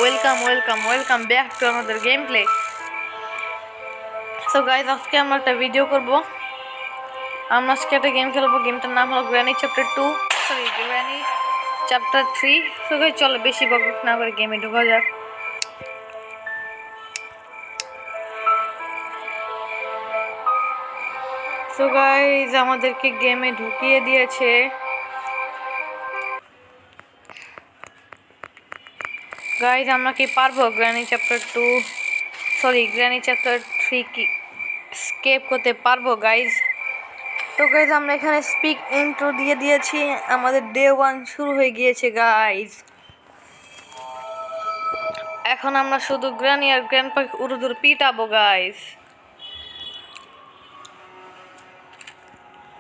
Welcome back to আমাদের game play. So guys, আজকে আমরা একটা ভিডিও করব। আমরা আজকে একটা গেম খেলবো। গেমটার নাম হলো গ্র্যানি চ্যাপ্টার 3। সো গাইজ, চলো বেশি বক না করে গেমে ঢোকা যাক। সো গাইজ, আমাদেরকে গেমে ঢুকিয়ে দিয়েছে। গাইজ, আমরা কি পারবো গ্র্যানি চ্যাপ্টার 3 কি স্কেপ করতে পারবো গাইজ? তো গাইজ, আমরা এখানে স্পিক ইন্ট্রো দিয়ে দিয়েছি। আমাদের ডে 1 শুরু হয়ে গিয়েছে গাইজ। এখন আমরা শুধু গ্র্যানি আর গ্র্যান্ডপা উড়ুদুর পিটাবো গাইজ।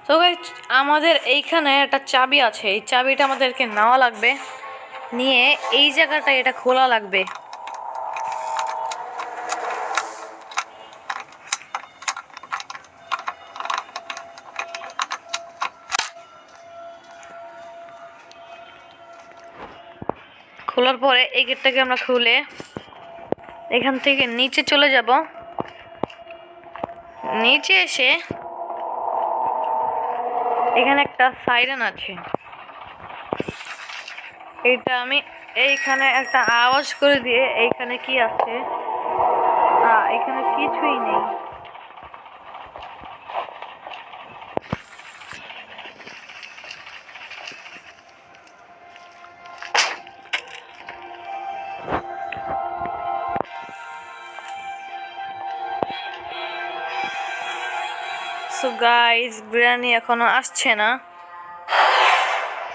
তো গাইজ, আমাদের এইখানে একটা চাবি আছে। এই চাবিটা আমাদেরকে নেওয়া লাগবে, নিয়ে এই জায়গাটা এটা খোলা লাগবে। খোলার পরে এই গেটটাকে আমরা খুলে এখান থেকে নিচে চলে যাব। নিচে এসে এখানে একটা সাইরেন আছে। এটা আমি এইখানে একটা আওয়াজ করে দিয়ে এইখানে কি আছে, এখানে কিছুই নেই। সো গাইজ, গ্র্যানি এখনো আসছে না।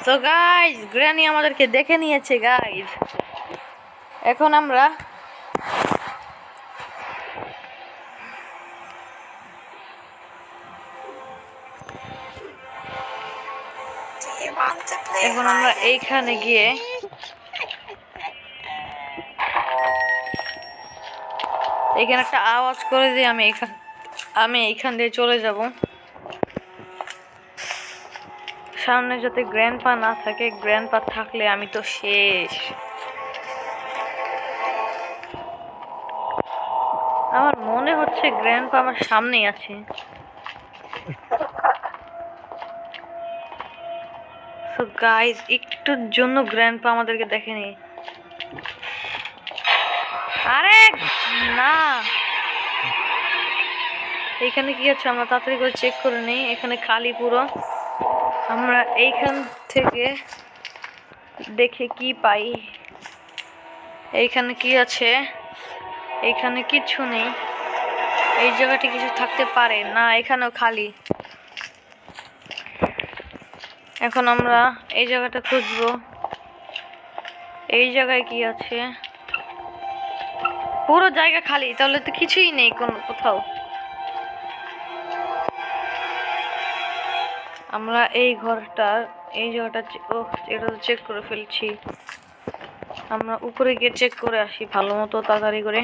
তো গাইজ, গ্র্যানি আমাদেরকে দেখে নিয়েছে গাইজ। এখন আমরা এইখানে গিয়ে এখানে একটা আওয়াজ করে দিয়ে আমি এইখান দিয়ে চলে যাব। সামনে যাতে গ্র্যান্ডপা না থাকে, গ্র্যান্ডপা থাকলে আমি তো শেষ। আমার মনে হচ্ছে গ্র্যান্ডপা আমার সামনেই আছে। সো গাইজ, একটুর জন্য গ্র্যান্ডপা আমাদেরকে দেখেনি। আরে না, এইখানে কি আছে আমরা তাড়াতাড়ি করে চেক করে নেই। এখানে খালি পুরো। আমরা এইখান থেকে দেখে কি পাই। এইখানে কি আছে? এইখানে কিছু নেই। এই জায়গাটি কিছু থাকতে পারে না, এখানেও খালি। এখন আমরা এই জায়গাটা খুঁজবো। এই জায়গায় কি আছে? পুরো জায়গা খালি, তাহলে তো কিছুই নেই কোথাও। আমরা এই ঘরটার এই জায়গাটা এটা তো চেক করে ফেলছি। আমরা উপরে গিয়ে চেক করে আসি ভালো মতো, তাড়াতাড়ি করে।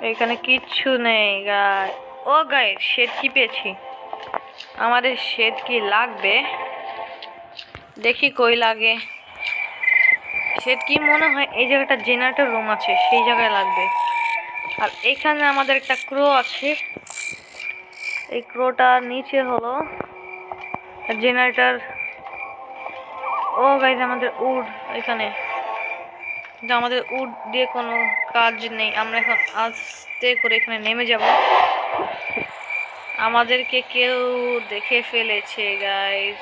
এখানে কিচ্ছু নেই গাই। ও গাই, শেড কি পেয়েছি। আমাদের শেড কি লাগবে? দেখি কই লাগে। শেড কি মনে হয় এই জায়গাটা জেনারেটর রুম আছে, সেই জায়গায় লাগবে। আর এখানে আমাদের একটা ক্রো আছে। এই ক্রোটার নিচে হলো জেনারেটর। ও গাইজ, আমাদের উড এখানে, কিন্তু আমাদের উড দিয়ে কোনো কাজ নেই। আমরা এখন আস্তে করে এখানে নেমে যাব। আমাদেরকে কেউ দেখে ফেলেছে গাইজ।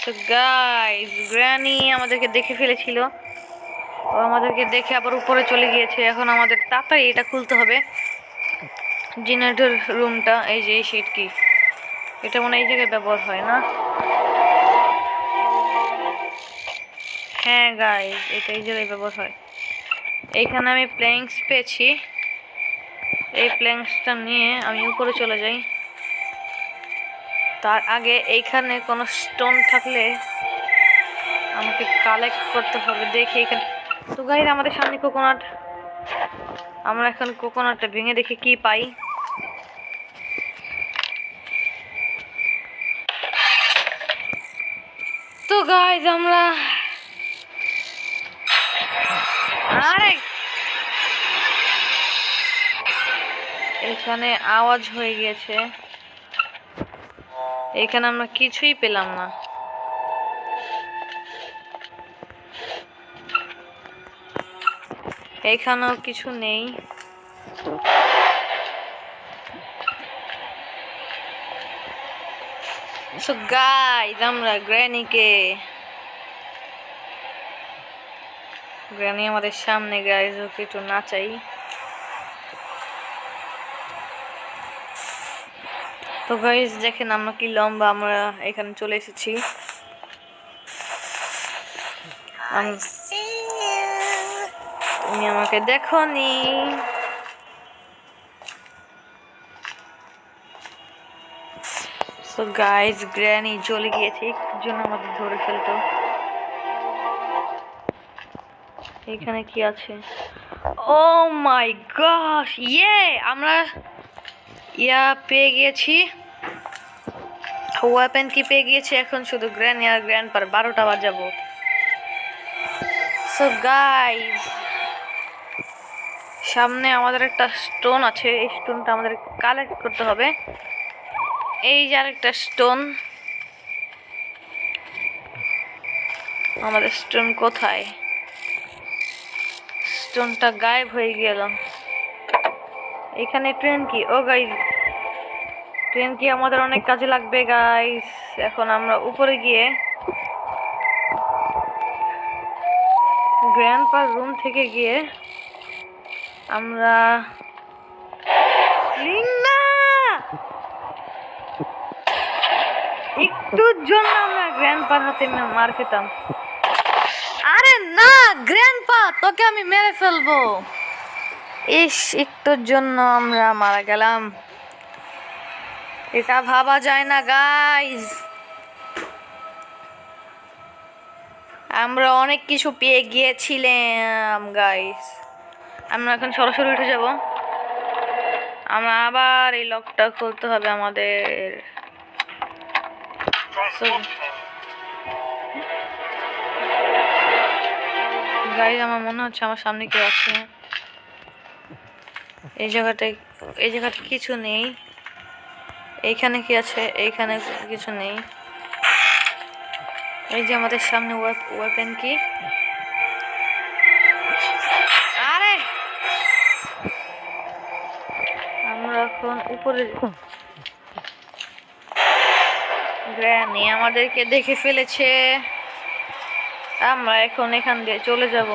সো গাইজ, গ্র্যানি আমাদেরকে দেখে ফেলেছিল। ও আমাদেরকে দেখে আবার উপরে চলে গিয়েছে। এখন আমাদের তাড়াতাড়ি এটা খুলতে হবে, জেনারেটর রুমটা। এই যে এই শেড কি, এটা মনে হয় এই জায়গায় ব্যবহার হয় না। হ্যাঁ গাইজ, এটা এই জায়গায় ব্যবহার হয়। এইখানে আমি প্ল্যাঙ্কস পেয়েছি। এই প্ল্যাঙ্কসটা নিয়ে আমি উপরে চলে যাই। তার আগে এইখানে কোনো স্টোন থাকলে আমাকে কালেক্ট করতে হবে। দেখি এখানে। তো গাইজ, আমাদের সামনে কোকোনাট। আমরা এখন কোকোনাটটা ভেঙে দেখি কি পাই। তো গাইজ আমরা এখানে আওয়াজ হয়ে গিয়েছে, এখানে আমরা কিছুই পেলাম না। এখানেও কিছু নেই। সো গাইজ আমরা গ্র্যানি আমাদের সামনে, গাইজ ওকে একটু নাচাই। তো গাইজ দেখেন আমরা কি লম্বা, আমরা এখানে চলে এসেছি। তুমি আমাকে দেখোনি। সো গাইজ গ্র্যানি চলে গিয়েছে, একটুর জন্য আমাদের ধরে ফেলতো। এখানে কি আছে? ও মাই গশ, আমরা পেয়ে গিয়েছি, ওয়েপেন কি পেয়ে গিয়েছি। এখন শুধু গ্র্যানি আর গ্র্যান্ডপার 12টা বাজাবো। সো গাইজ সামনে আমাদের একটা স্টোন আছে, এই স্টোনটা আমাদের কালেক্ট করতে হবে। এই যে আরেকটা স্টোন, আমাদের স্টোন কোথায়? স্টোনটা গায়েব হয়ে গেল। এখানে ট্রেন কি? ও গাইজ ট্রেন কি আমাদের অনেক কাজে লাগবে গাইজ। এখন আমরা উপরে গিয়ে গ্র্যান্ডপার রুম থেকে গিয়ে আমরা একটুর জন্য আমরা গ্র্যান্ডপার হাতে মার খেতাম। আরে না গ্র্যান্ডপা, তোকে আমি মেরে ফেলবো। একটুর জন্য আমরা মারা গেলাম, এটা ভাবা যায় না গাইজ। আমরা অনেক কিছু পেয়ে গিয়েছিলাম গাইজ। আমরা এখন সরাসরি উঠে যাব। আমরা আবার এই লকটা খুলতে হবে আমাদের। গাইজ আমার মনে হচ্ছে আমার সামনে কেউ আছে। এই জায়গাটা কিছু নেই। এইখানে কি আছে? এইখানে কিছু নেই। এই যে আমাদের সামনে ওয়েপেন কি? আরে আমরা এখন উপরে, গ্র্যানি আমাদেরকে দেখে ফেলেছে। আমরা এখন এখান দিয়ে চলে যাব।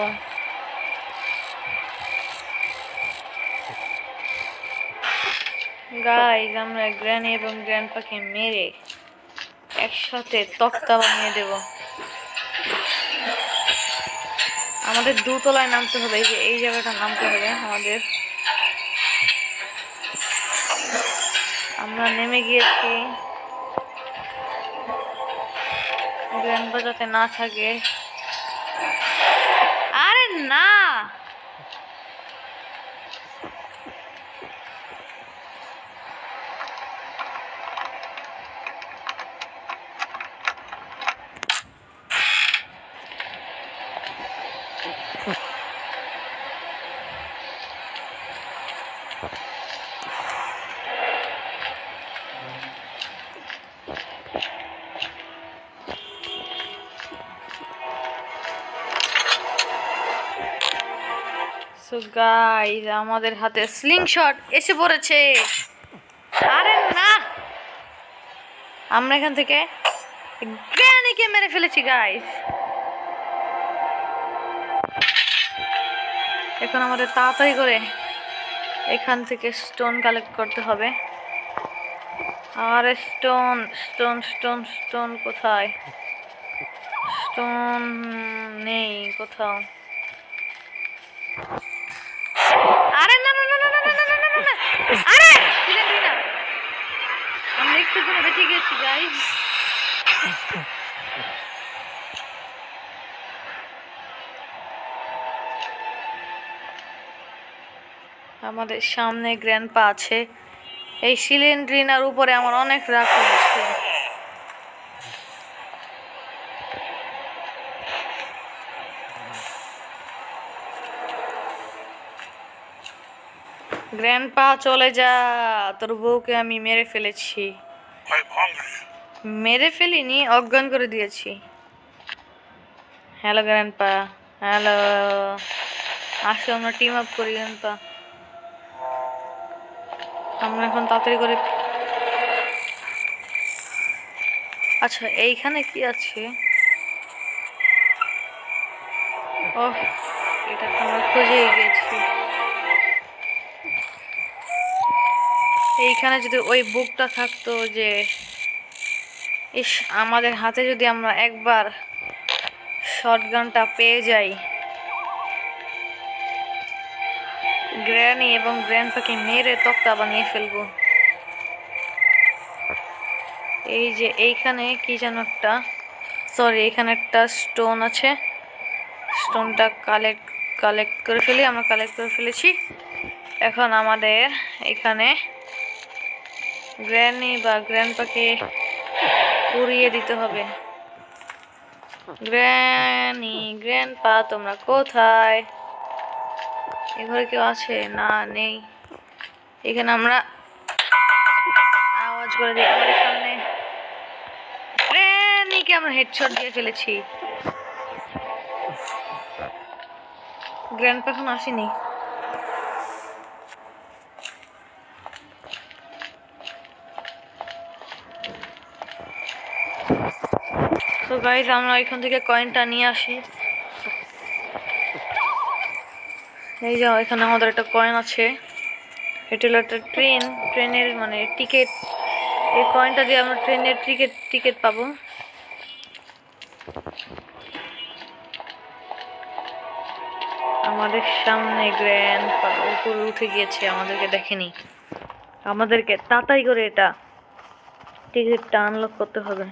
গাইজ আমরা গ্র্যানি এবং গ্র্যান্ডপাকে মেরে একসাথে তক্তা বানিয়ে দেব। আমাদের দোতলায় নামতে হবে, এই যে এই জায়গাটা নামতে হবে আমাদের। আমরা নেমে গিয়েছি, গ্র্যান্ডপা যাতে না থাকে। আরে না সো গাইস আমাদের হাতে স্লিং শট এসে পড়েছে। আরে না আমরা এখান থেকে গ্র্যানিকে মেরে ফেলেছি গাইস। এখন আমাদের তাড়াতাড়ি করে এখান থেকে স্টোন কালেক্ট করতে হবে। আরে স্টোন স্টোন স্টোন স্টোন কোথায়? স্টোন নেই কোথাও। আরে না না না না না না না না না, আরে না, আমরা একটু জন্য বেঁচে গেছি গাইস। আমাদের সামনে গ্র্যান্ডপা আছে। এই সিলিন্ড্রিনার উপরে আমার অনেক রাগ হচ্ছে। গ্র্যান্ডপা চলে যা, তোর বউকে আমি মেরে ফেলেছি। মেরে ফেলিনি, অজ্ঞান করে দিয়েছি। হ্যালো গ্র্যান্ডপা, হ্যালো, আসো আমরা টিম আপ করি গ্র্যান্ডপা। আমরা এখন তাড়াতাড়ি করে, আচ্ছা এইখানে কি আছে? ওহ, এটা তো আমরা খুঁজেই গেছি। এইখানে যদি ওই বুকটা থাকতো, যে ইস, আমাদের হাতে যদি আমরা একবার শটগানটা পেয়ে যাই, গ্র্যানি এবং গ্র্যান্ডপাকে মেরে তক্তা বানিয়ে ফেলবো। এই যে এইখানে কি যেন একটা, সরি, এখানে একটা স্টোন আছে। স্টোনটা কালেক্ট করে ফেলি। আমরা কালেক্ট করে ফেলেছি। এখন আমাদের এখানে গ্র্যানি বা গ্র্যান্ডপাকে উড়িয়ে দিতে হবে। গ্র্যানি, গ্র্যান্ডপা তোমরা কোথায়? এ ঘরে কেউ আছে? না, নেই। এখানে আমরা আওয়াজ করে দিই। আমাদের সামনে গ্র্যানিকে আমরা হেডশট দিয়ে ফেলেছি। গ্র্যান্ডপা এখন আসেনি। তো গাইস, আমরা এখান থেকে কয়েনটা নিয়ে আসি। এই যে এখানে আমাদের একটা কয়েন আছে। এটা হলো একটা ট্রেনের মানে টিকিট। এই কয়েনটা দিয়ে আমরা ট্রেনের টিকিট পাবো। আমাদের সামনে গ্র্যান্ডপা উপরে উঠে গিয়েছে, আমাদেরকে দেখেনি। আমাদেরকে তাড়াতাড়ি করে এটা টিকিটটা আনলক করতে হবে।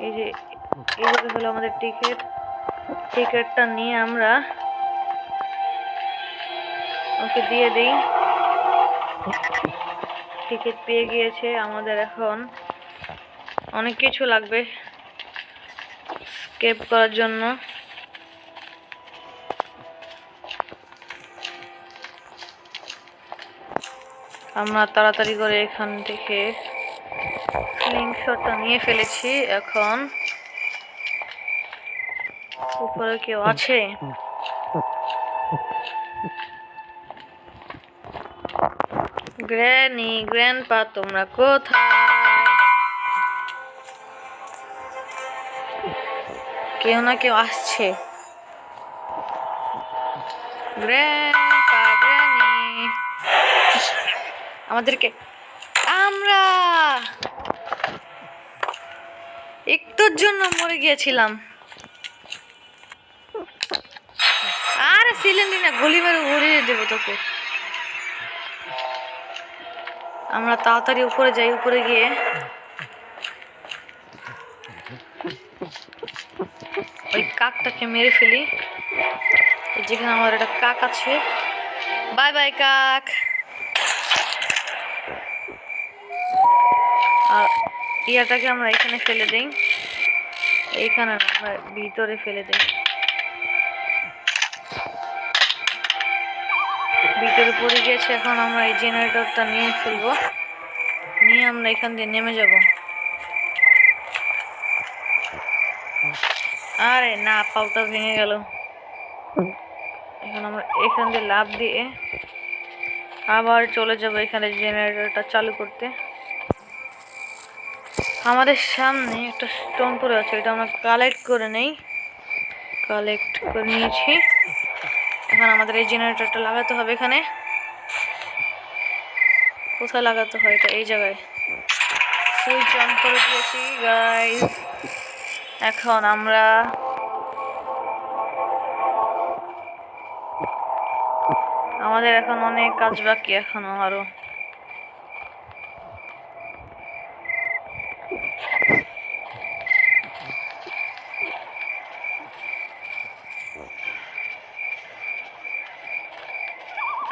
এই যে এইভাবে হলো আমাদের টিকিটটা নিয়ে আমরা ওকে দিয়ে দিই। টিকিট পেয়ে গিয়েছে। আমাদের এখন অনেক কিছু লাগবে স্কেপ করার জন্য। আমরা তাড়াতাড়ি করে এখান থেকে স্লিংশটটা নিয়ে ফেলেছি। এখন উপরে কেউ আছে? গ্র্যানি, গ্র্যান্ডপা তোমরা কোথায়? কেউ না কেউ আসছে। গ্র্যান্ডপা, গ্র্যানি, আমাদেরকে, আমরা একটুর জন্য মরে গিয়েছিলাম। আর সিলিন্ডার না, গুলি মেরে উড়িয়ে দেবো তোকে। আমরা তাড়াতাড়ি উপরে যাই। উপরে গিয়ে ওই কাকটাকে মেরে ফেলি। যেখানে আমার একটা কাক আছে। বাই বাই কাক। আর ইয়াটাকে আমরা এখানে ফেলে দিই। এইখানে আমরা ভিতরে ফেলে দিই। ভিতরে পড়ে গিয়েছে। এখন আমরা এই জেনারেটরটা নিয়ে ফেলবো। নিয়ে আমরা এখান দিয়ে নেমে যাব। আরে না, পাউটা ভেঙে গেল। এখন আমরা এখান দিয়ে লাফ দিয়ে আবার চলে যাব এখানে জেনারেটরটা চালু করতে। আমাদের সামনে একটা স্টোন পড়ে আছে, এটা আমরা কালেক্ট করে নেই। কালেক্ট করে নিয়েছি। এখন আমাদের এই জেনারেটরটা লাগাতে হবে এখানে। কোথায় লাগাতে হয়? এটা এই জায়গায়। সুইচ অন করে দিয়েছি গাইস। এখন আমরা আমাদের এখন অনেক কাজ বাকি এখনো আরো।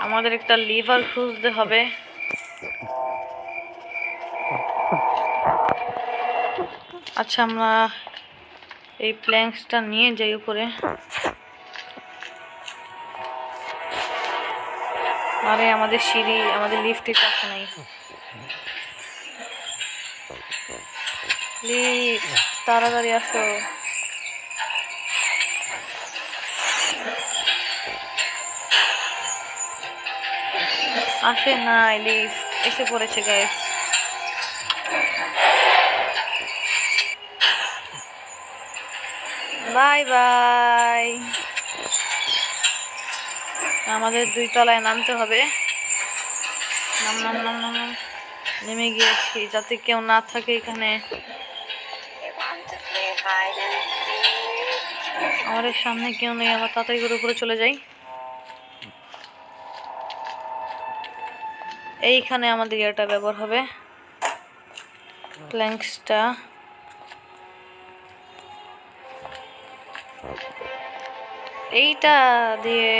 আমাদের একটা লিভার খুঁজতে হবে। আচ্ছা, আমরা এই প্ল্যাঙ্কসটা নিয়ে যাই উপরে। আরে আমাদের সিঁড়ি, আমাদের লিফটের কাছে নাই লিফট, তাড়াতাড়ি আসো। আসে নাই, লিফট এসে পড়েছে গাইস। Bye bye. আমাদের 2 তলায় নামতে হবে। নাম নাম নাম নাম নাম। নেমে গিয়েছি, যাতে কেউ না থাকে এখানে। আমাদের সামনে কেউ নেই, আমার তাড়াতাড়ি করে উপরে চলে যাই। এইখানে আমাদের এটা ব্যবহার হবে, প্ল্যাঙ্কসটা। এইটা দিয়ে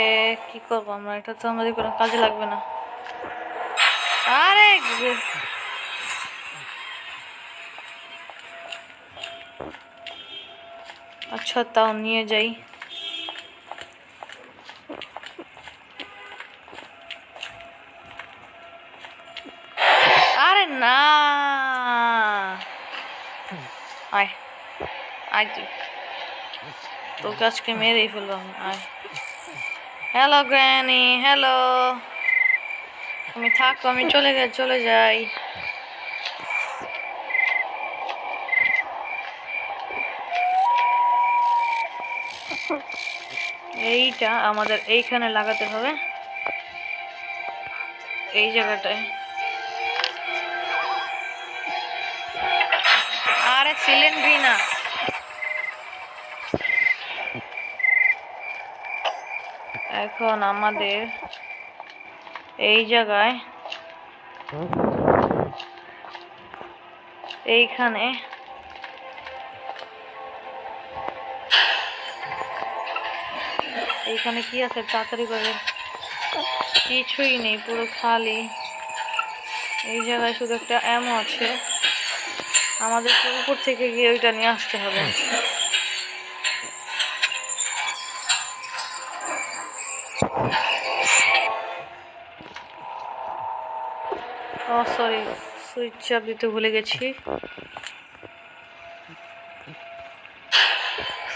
কি করবো আমরা? এটা তো আমাদের কোনো কাজে লাগবে না। আরে আচ্ছা, তাও নিয়ে যাই। আরে না, আয় আয়, তুই তোকে আজকে মেরেই ফেলবো আমি। আয়। Hello granny, hello. তুমি থাকো, আমি চলে যাই। এইটা আমাদের এইখানে লাগাতে হবে, এই জায়গাটায়। আরে সিলিন্ডার না, এখন আমাদের এই জায়গায়, এইখানে এইখানে কি আছে? তাড়াতাড়ি করে। কিছুই নেই, পুরো খালি। এই জায়গায় শুধু একটা অ্যামো আছে, আমাদের উপর থেকে গিয়ে ওইটা নিয়ে আসতে হবে। ও সরি, সুইচ চাপ দিতে ভুলে গেছি।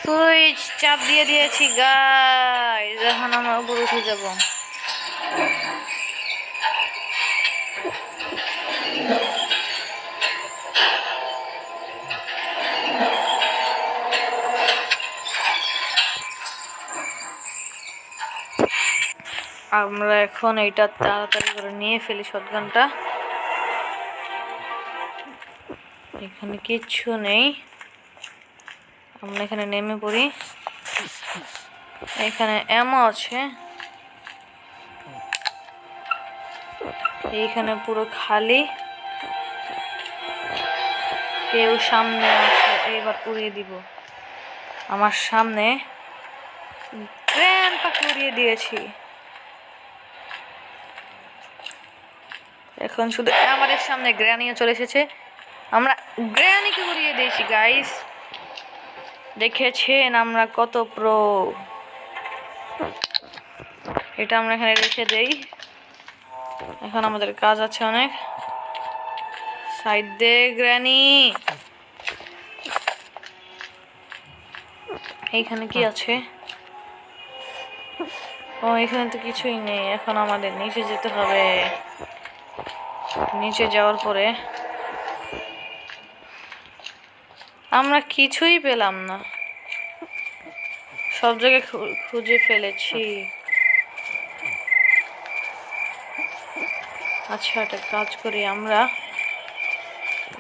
সুইচ চাপ দিয়ে দিয়েছি গাইস, এখন আমরা উপরে উঠে যাব। আমরা এখন এইটা তাড়াতাড়ি করে নিয়ে ফেলি শটগানটা। এখানে কিচ্ছু নেই, আমরা এখানে নেমে পড়ি। এখানে অ্যামো আছে, এইখানে পুরো খালি। কেউ সামনে আসে, এইবার উড়িয়ে দিব। আমার সামনে গ্র্যান্ড পাকে উড়িয়ে দিয়েছি। এখন শুধু আমাদের সামনে গ্র্যানিও চলে এসেছে, আমরা গ্র্যানিকে উড়িয়ে দিয়েছি গাইস। দেখেছেন আমরা কত প্রো। এটা আমরা এখানে রেখে দেই, এখন আমাদের কাজ আছে অনেক। সাইড দে গ্র্যানি। এইখানে কি আছে? ও, এখানে তো কিছুই নেই। এখন আমাদের নিচে যেতে হবে। নিচে যাওয়ার পরে আমরা কিছুই পেলাম না, সব জায়গায় খুঁজে ফেলেছি। আচ্ছা, একটা কাজ করি, আমরা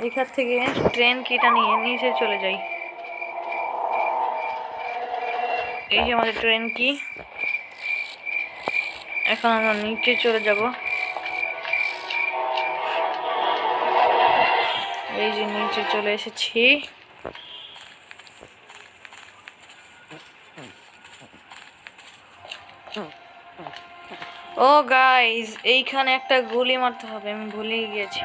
এখান থেকে ট্রেন কিটা নিয়ে নিচে চলে যাই। এই যে আমাদের ট্রেন কি, এখন আমরা নিচে চলে যাব। এই যে নিচে চলে এসেছি। ও ও গাইস, এইখানে একটা গুলি মারতে হবে, আমি ভুলেই গিয়েছি।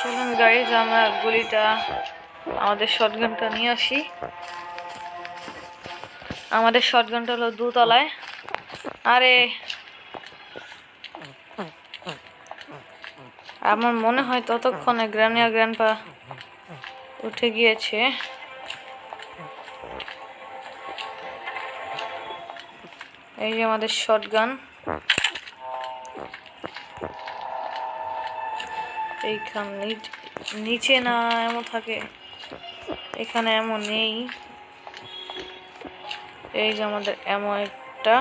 চলুন গাইস, আমরা গুলিটা আমাদের শটগানটা নিয়ে আসি। আমাদের শটগানটা হলো দোতলায়। আরে আমার মনে হয় ততক্ষণে গ্র্যানি আর গ্র্যান্ডপা উঠে গিয়েছে। এই যে আমাদের শটগান। এইখান নিচে না এমন থাকে, এখানে এমন নেই। এই যে আমাদের এমন একটা,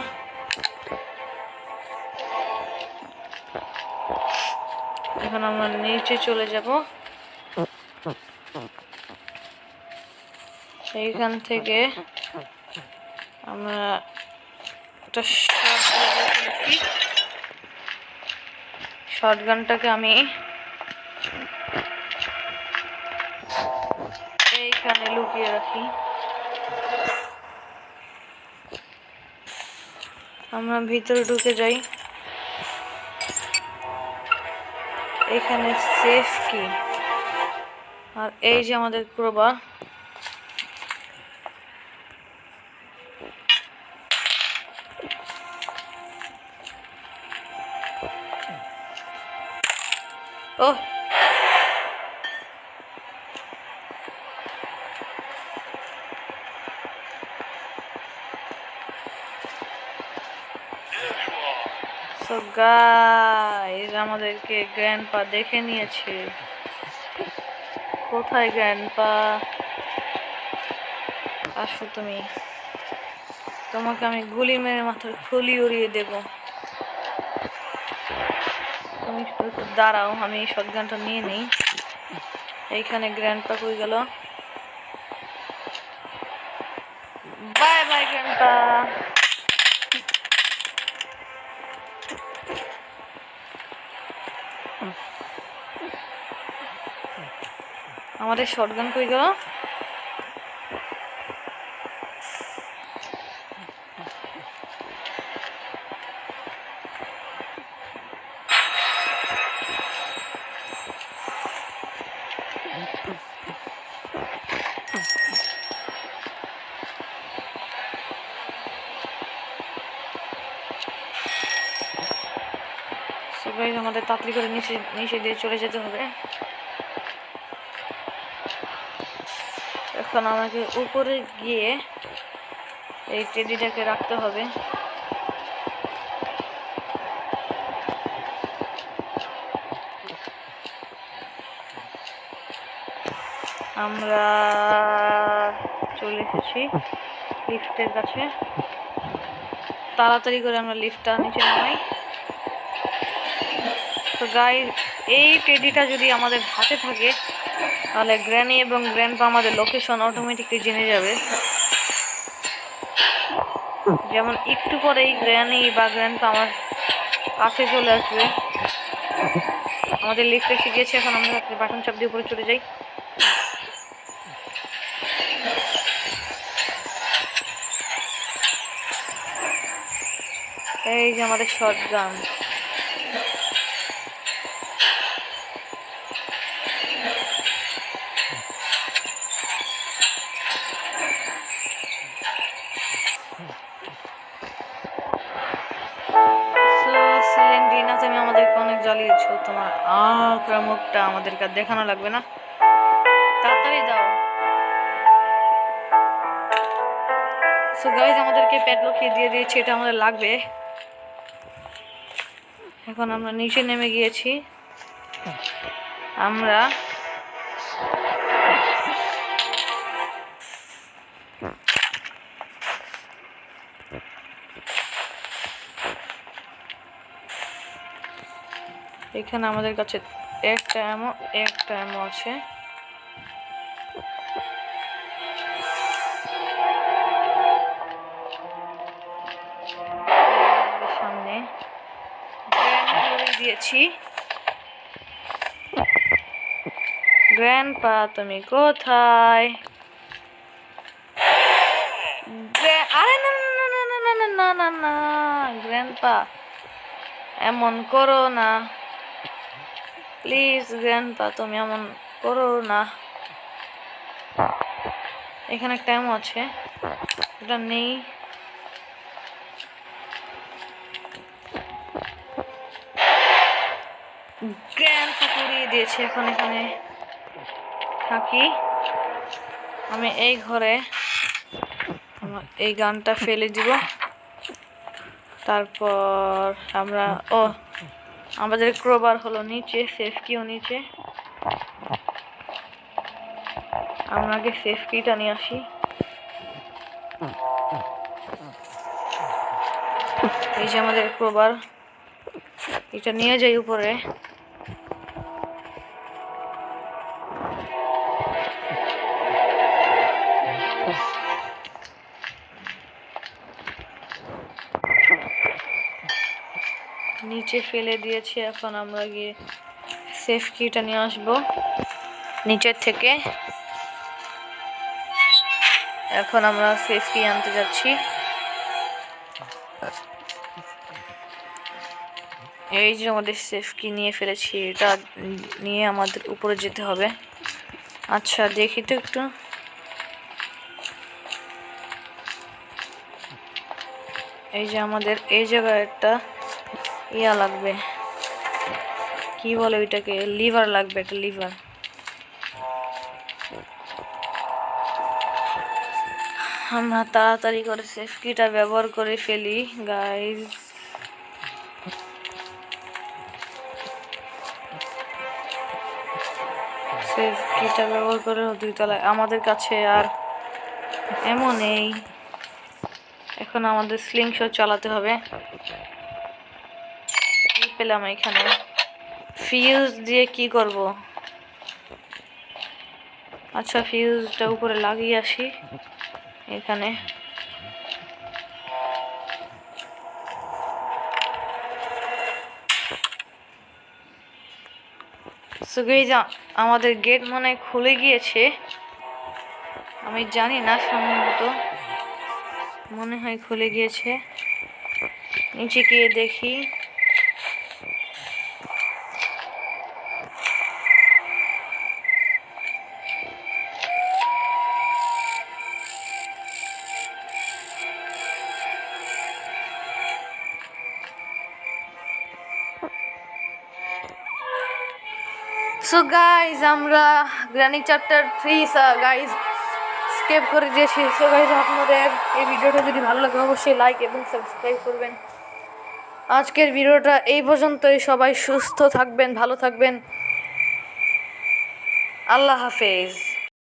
এখন আমরা নিচে চলে যাব। এইখান থেকে আমরা একটা শটগানটাকে আমি এইখানে লুকিয়ে রাখি। আমরা ভিতরে ঢুকে যাই। এখানে সেফ কি, আর এই যে আমাদের ক্রোবার। ও সো গাইস, আমাদেরকে গ্র্যান্ডপা দেখে নিয়েছে। কোথায় গ্র্যান্ডপা? আসো তুমি, তোমাকে আমি গুলি মেরে মাথার খুলি উড়িয়ে দেব। তুমি একটু দাঁড়াও, আমি শটগানটা নিয়ে নিই। এইখানে গ্র্যান্ডপা কই গেল? Bye bye grandpa. আমাদের শটগান কই গেল? আমাদের তাড়াতাড়ি করে নিচে নিচে দিয়ে চলে যেতে হবে। এখন আমাকে উপরে গিয়ে এই টেডিটাকে রাখতে হবে। আমরা চলে এসেছি লিফটের কাছে। তাড়াতাড়ি করে আমরা লিফটটা নিচে নামাই। তো গাইস, এই টেডিটা যদি আমাদের হাতে থাকে তাহলে গ্র্যানি এবং গ্র্যান্ডপা আমাদের লোকেশন অটোমেটিকলি জেনে যাবে। যেমন একটু পরেই গ্র্যানি বা গ্র্যান্ডপা আমার কাছে চলে আসবে। আমাদের লিফট এসে গিয়েছে, এখন আমরা বাটন চাপ দিয়ে উপরে চলে যাই। এই যে আমাদের শটগান। তুমি আমাদেরকে অনেক জ্বালিয়েছো, তোমার মুখটা আমাদেরকে দেখানো লাগবে না, তাড়াতাড়ি দাও। সো গাইস, আমাদেরকে প্যাডলক দিয়ে দিয়েছে, এটা আমাদের লাগবে। এখন আমরা নিচে নেমে গিয়েছি। আমরা এখানে আমাদের কাছে একটা অ্যামো আছে। সামনে দিয়েছি। গ্র্যান্ডপা তুমি কোথায়? আরে না না না না না না না না গ্র্যান্ডপা, এমন করো না প্লিজ। গ্র্যান্ডপা তুমি এমন করো না। এখানে একটা এমন আছে, এটা নেই। গ্র্যান্ডপা পুড়িয়ে দিয়েছে। এখন এখানে থাকি আমি। এই ঘরে এই গানটা ফেলে দিব। তারপর আমরা আমাদের ক্রোবার হলো নিচে, সেফ কিও নিচে। আমরা আগে সেফ কিটা নিয়ে আসি। এই যে আমাদের ক্রোবার, এটা নিয়ে যাই উপরে। নিচে ফেলে দিয়েছি। এখন আমরা গিয়ে সেফ কিটা নিয়ে আসবো নিচের থেকে। এখন আমরা সেফ কি আনতে যাচ্ছি। এই যে আমাদের সেফ কি নিয়ে ফেলেছি, এটা নিয়ে আমাদের উপরে যেতে হবে। আচ্ছা দেখি তো একটু। এই যে আমাদের এই জায়গায় একটা ইয়া লাগবে, কি বলে ওইটাকে, লিভার লাগবে, একটা লিভার। আমরা তাড়াতাড়ি করে সেফ কিটা ব্যবহার করে ফেলি গাইজ। সেফ কিটা ব্যবহার করে দুইতলায়। আমাদের কাছে আর এমন নেই। এখন আমাদের স্লিং শট চালাতে হবে। কি পেলাম এখানে? ফিউজ দিয়ে কি করব? আচ্ছা ফিউজটা উপরে লাগিয়ে আসি এখানে। আমাদের গেট মনে হয় খুলে গিয়েছে, আমি জানি না, সম্ভবত মনে হয় খুলে গিয়েছে। নিচে গিয়ে দেখি। সো গাইজ আমরা গ্রানি চ্যাপ্টার 3 গাইজ স্কিপ করে দিয়েছি। সো গাইজ আপনাদের এই ভিডিওটা যদি ভালো লাগে অবশ্যই লাইক এবং সাবস্ক্রাইব করবেন। আজকের ভিডিওটা এই পর্যন্তই। সবাই সুস্থ থাকবেন, ভালো থাকবেন। আল্লাহ হাফেজ।